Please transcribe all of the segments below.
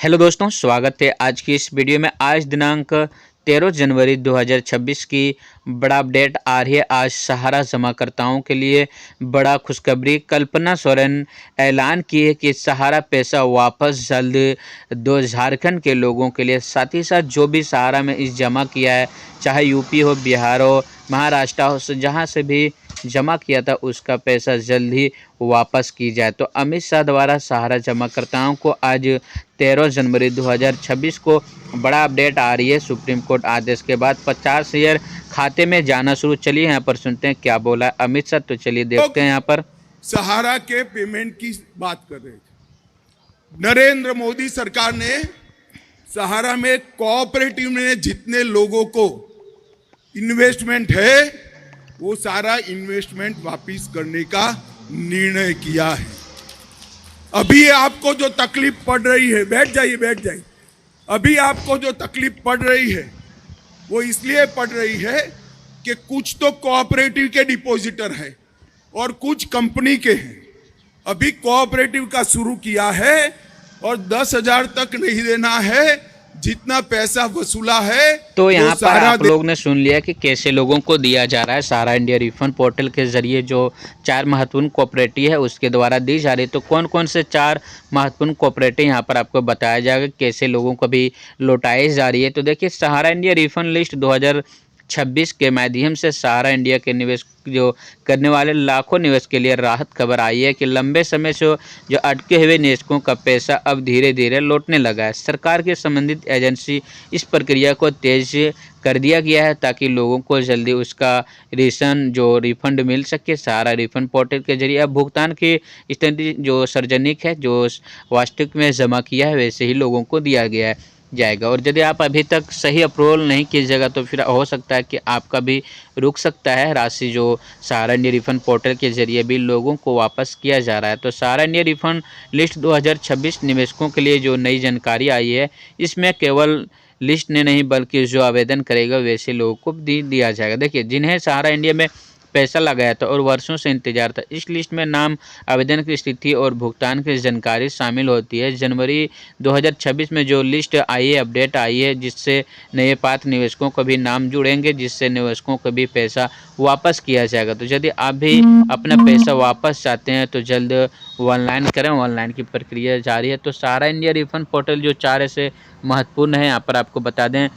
Hello दोस्तों, स्वागत है आज की इस वीडियो में। आज दिनांक 13 जनवरी 2026 की बड़ा अपडेट आ रही है। आज सहारा जमाकर्ताओं के लिए बड़ा खुशखबरी। कल्पना सोरेन ऐलान किए कि सहारा पैसा वापस जल्द दो झारखंड के लोगों के लिए। साथ ही साथ जो भी सहारा में इस जमा किया है, चाहे यूपी हो, बिहार हो, महाराष्ट्र हो, जहाँ से भी जमा किया था उसका पैसा जल्द ही वापस की जाए। तो अमित शाह द्वारा सहारा जमाकर्ताओं को आज 13 जनवरी 2026 को बड़ा अपडेट आ रही है। सुप्रीम कोर्ट आदेश के बाद 50 शेयर खाते में जाना शुरू। चलिए यहाँ पर सुनते हैं क्या बोला अमित शाह। तो चलिए देखते हैं यहाँ पर। सहारा के पेमेंट की बात कर रहे थे। नरेंद्र मोदी सरकार ने सहारा में कोऑपरेटिव में जितने लोगों को इन्वेस्टमेंट है वो सारा इन्वेस्टमेंट वापस करने का निर्णय किया है। अभी आपको जो तकलीफ पड़ रही है, बैठ जाइए। अभी आपको जो तकलीफ पड़ रही है वो इसलिए पड़ रही है कि कुछ तो कोऑपरेटिव के डिपॉजिटर है और कुछ कंपनी के हैं। अभी कोऑपरेटिव का शुरू किया है और 10,000 तक नहीं देना है, जितना पैसा वसूला है। तो यहाँ पर आप लोग ने सुन लिया कि कैसे लोगों को दिया जा रहा है। सहारा इंडिया रिफंड पोर्टल के जरिए जो 4 महत्वपूर्ण कोऑपरेटिव है उसके द्वारा दी जा रही है। तो कौन कौन से 4 महत्वपूर्ण कोऑपरेटिव यहाँ पर आपको बताया जाएगा, कैसे लोगों को भी लौटाई जा रही है। तो देखिए, सहारा इंडिया रिफंड लिस्ट 2026 के माध्यम से सहारा इंडिया के निवेश जो करने वाले लाखों निवेश के लिए राहत खबर आई है कि लंबे समय से जो अटके हुए निवेशकों का पैसा अब धीरे धीरे लौटने लगा है। सरकार के संबंधित एजेंसी इस प्रक्रिया को तेज कर दिया गया है ताकि लोगों को जल्दी उसका रिफंड मिल सके। सहारा रिफंड पोर्टल के जरिए अब भुगतान की स्थिति जो सार्वजनिक है, जो वास्तविक में जमा किया है वैसे ही लोगों को दिया गया जाएगा। और यदि आप अभी तक सही अप्रूवल नहीं कीजिएगा तो फिर हो सकता है कि आपका भी रुक सकता है राशि, जो सहारा इंडिया रिफंड पोर्टल के जरिए भी लोगों को वापस किया जा रहा है। तो सहारा इंडिया रिफंड लिस्ट 2026 निवेशकों के लिए जो नई जानकारी आई है, इसमें केवल लिस्ट ने नहीं बल्कि जो आवेदन करेगा वैसे लोगों को दिया जाएगा। देखिए, जिन्हें सहारा इंडिया में पैसा लगाया था और वर्षों से इंतजार था, इस लिस्ट में नाम, आवेदन की स्थिति और भुगतान की जानकारी शामिल होती है। जनवरी 2026 में जो लिस्ट आई है, अपडेट आई है, जिससे नए पात्र निवेशकों को भी नाम जुड़ेंगे, जिससे निवेशकों को भी पैसा वापस किया जाएगा। तो यदि आप भी अपना पैसा वापस चाहते हैं तो जल्द ऑनलाइन करें। ऑनलाइन की प्रक्रिया जारी है। तो सहारा इंडिया रिफंड पोर्टल जो 4 ऐसे महत्वपूर्ण है यहाँ पर आपको बता दें।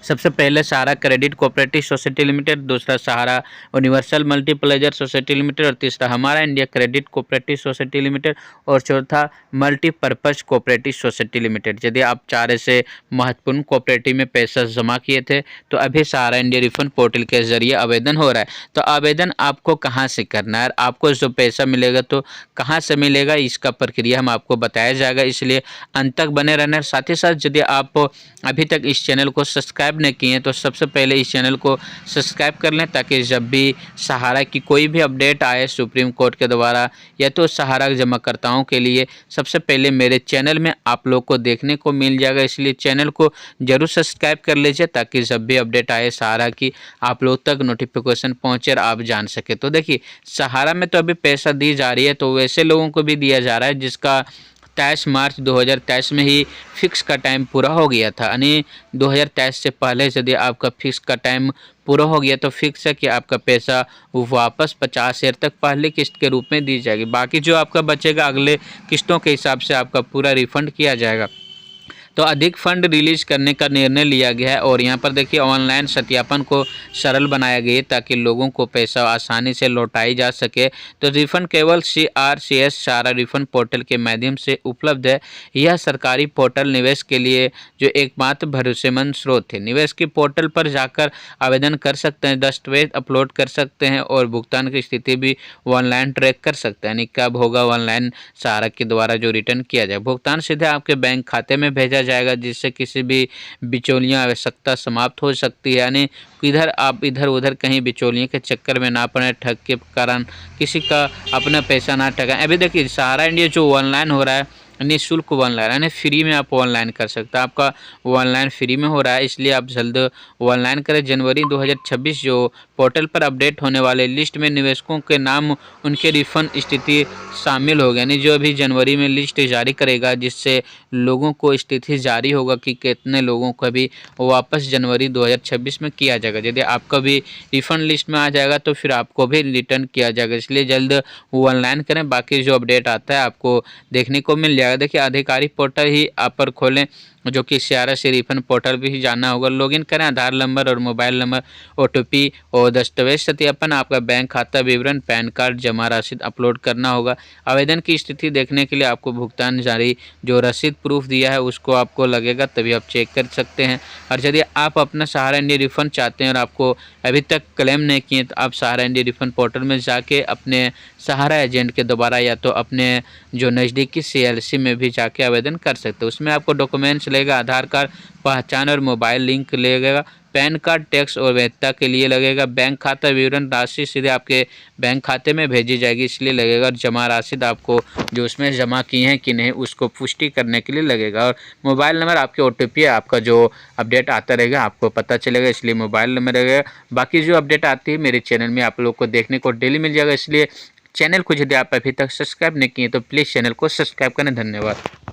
सबसे पहले सहारा क्रेडिट कोऑपरेटिव सोसाइटी लिमिटेड, दूसरा सहारा यूनिवर्सल मल्टीप्लेजर सोसाइटी लिमिटेड, और तीसरा हमारा India credit cooperative society limited, और चौथा मल्टीपर्पज कोऑपरेटिव सोसाइटी लिमिटेड। यदि आप 4 ऐसे महत्वपूर्ण कोऑपरेटिव में पैसा जमा किए थे तो अभी सहारा इंडिया रिफंड पोर्टल के जरिए आवेदन हो रहा है। तो आवेदन आपको कहाँ से करना है, आपको जो पैसा मिलेगा तो कहाँ से मिलेगा, इसका प्रक्रिया हम आपको बताया जाएगा, इसलिए अंत तक बने रहना। साथ ही साथ यदि आप अभी तक इस चैनल को सब्सक्राइब नहीं किए हैं तो सबसे पहले इस चैनल को सब्सक्राइब कर लें, ताकि जब भी सहारा की कोई भी अपडेट आए सुप्रीम कोर्ट के द्वारा या तो सहारा जमाकर्ताओं के लिए, सबसे पहले मेरे चैनल में आप लोग को देखने को मिल जाएगा। इसलिए चैनल को जरूर सब्सक्राइब कर लीजिए ताकि जब भी अपडेट आए सहारा की आप लोग तक नोटिफिकेशन पहुँचे और आप जान सके। तो देखिए, सहारा में तो अभी पैसा दी जा रही है, तो वैसे लोगों को भी दिया जा रहा है जिसका 23 मार्च 2023 में ही फिक्स का टाइम पूरा हो गया था। यानी 2023 से पहले यदि आपका फिक्स का टाइम पूरा हो गया तो फिक्स है कि आपका पैसा वापस 50 शेयर तक पहले किस्त के रूप में दी जाएगी। बाकी जो आपका बचेगा अगले किस्तों के हिसाब से आपका पूरा रिफंड किया जाएगा। तो अधिक फंड रिलीज करने का निर्णय लिया गया है। और यहाँ पर देखिए, ऑनलाइन सत्यापन को सरल बनाया गया ताकि लोगों को पैसा आसानी से लौटाई जा सके। तो रिफंड केवल CRCS सहारा रिफंड पोर्टल के माध्यम से उपलब्ध है। यह सरकारी पोर्टल निवेश के लिए जो एकमात्र भरोसेमंद स्रोत है। निवेश के पोर्टल पर जाकर आवेदन कर सकते हैं, दस्तावेज अपलोड कर सकते हैं और भुगतान की स्थिति भी ऑनलाइन ट्रैक कर सकते हैं। यानी कब होगा ऑनलाइन सहारा के द्वारा जो रिटर्न किया जाए, भुगतान सीधे आपके बैंक खाते में भेजा जाएगा, जिससे किसी भी बिचौलियों आवश्यकता समाप्त हो सकती है। यानी किधर आप इधर उधर कहीं बिचौलियों के चक्कर में ना पड़े, ठग के कारण किसी का अपना पैसा ना ठगाएं। अभी देखिए, सहारा इंडिया जो ऑनलाइन हो रहा है निःशुल्क ऑनलाइन यानी फ्री में आप ऑनलाइन कर सकते हैं। आपका ऑनलाइन फ्री में हो रहा है, इसलिए आप जल्द ऑनलाइन करें। जनवरी 2026 जो पोर्टल पर अपडेट होने वाले लिस्ट में निवेशकों के नाम, उनके रिफंड स्थिति शामिल होगी। यानी जो अभी जनवरी में लिस्ट जारी करेगा, जिससे लोगों को स्थिति जारी होगा कि कितने लोगों को भी वापस जनवरी 2026 में किया जाएगा। यदि आपका भी रिफंड लिस्ट में आ जाएगा तो फिर आपको भी रिटर्न किया जाएगा, इसलिए जल्द ऑनलाइन करें। बाकी जो अपडेट आता है आपको देखने को मिल जाएगा। देखिए आधिकारिक पोर्टल ही आप पर खोलें, जो कि CRS रिफंड पोर्टल भी जाना होगा। लॉगिन करें, आधार नंबर और मोबाइल नंबर, OTP और दस्तावेज सत्यापन, आपका बैंक खाता विवरण, पैन कार्ड, जमा रसीद अपलोड करना होगा। आवेदन की स्थिति देखने के लिए आपको भुगतान जारी जो रसीद प्रूफ दिया है उसको आपको लगेगा, तभी आप चेक कर सकते हैं। और यदि आप अपना सहारा इंडिया रिफंड चाहते हैं और आपको अभी तक क्लेम नहीं किए, तो आप सहारा इंडिया रिफंड पोर्टल में जाके अपने सहारा एजेंट के द्वारा या तो अपने जो नज़दीकी CLC में भी जाके आवेदन कर सकते हो। उसमें आपको डॉक्यूमेंट्स लगेगा, आधार कार्ड, पहचान और मोबाइल लिंक लगेगा, पैन कार्ड, टैक्स और वैधता के लिए लगेगा, बैंक खाता विवरण, राशि सीधे आपके बैंक खाते में भेजी जाएगी इसलिए लगेगा, और जमा राशि आपको जो उसमें जमा की हैं कि नहीं उसको पुष्टि करने के लिए लगेगा, और मोबाइल नंबर आपके OTP है, आपका जो अपडेट आता रहेगा आपको पता चलेगा, इसलिए मोबाइल नंबर रहेगा। बाकी जो अपडेट आती है मेरे चैनल में आप लोग को देखने को डेली मिल जाएगा, इसलिए चैनल को यदि आप अभी तक सब्सक्राइब नहीं किए तो प्लीज़ चैनल को सब्सक्राइब करें। धन्यवाद।